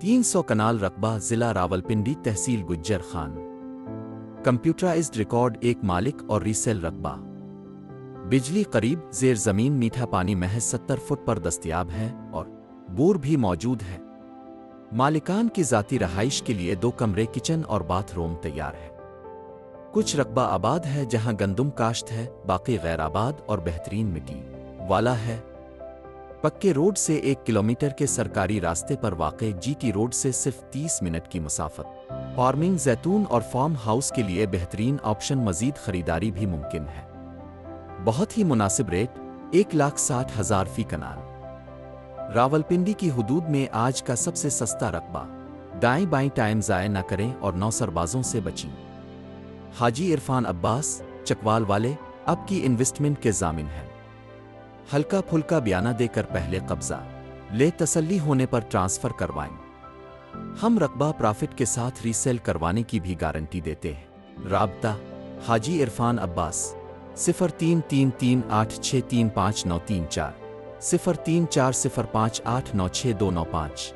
300 कनाल रकबा, जिला रावलपिंडी, तहसील Gujjar Khan. Computerised record, एक मालिक और रीसेल रकबा। बिजली करीब, जेर जमीन मीठा पानी महज 70 फुट पर दस्तयाब है और बोर भी मौजूद है। मालिकान की ज़ाती रहाइश के लिए 2 कमरे, किचन और बाथरूम तैयार है। कुछ रकबा आबाद है जहां गंदुम काश्त है, बाकी गैर आबाद और बेहतरीन मिट्टी वाला है। पक्के रोड से 1 किलोमीटर के सरकारी रास्ते पर वाक़े जीटी रोड से सिर्फ 30 मिनट की मुसाफत। फार्मिंग, जैतून और फार्म हाउस के लिए बेहतरीन ऑप्शन, मजीद खरीदारी भी मुमकिन है। बहुत ही मुनासिब रेट, 1,60,000 फी कनाल। रावलपिंडी की हुदूद में आज का सबसे सस्ता रकबा। दाएं बाएं टाइम ज़ाय न करें और नौसरबाजों से बचें। हाजी इरफान अब्बास, चकवाल वाले, अब की इन्वेस्टमेंट के ज़ामिन हैं। हल्का फुल्का बयाना देकर पहले कब्जा ले, तसल्ली होने पर ट्रांसफ़र करवाएं। हम रकबा प्रॉफिट के साथ रीसेल करवाने की भी गारंटी देते हैं। राब्ता हाजी इरफान अब्बास 03338635934034 034058962995।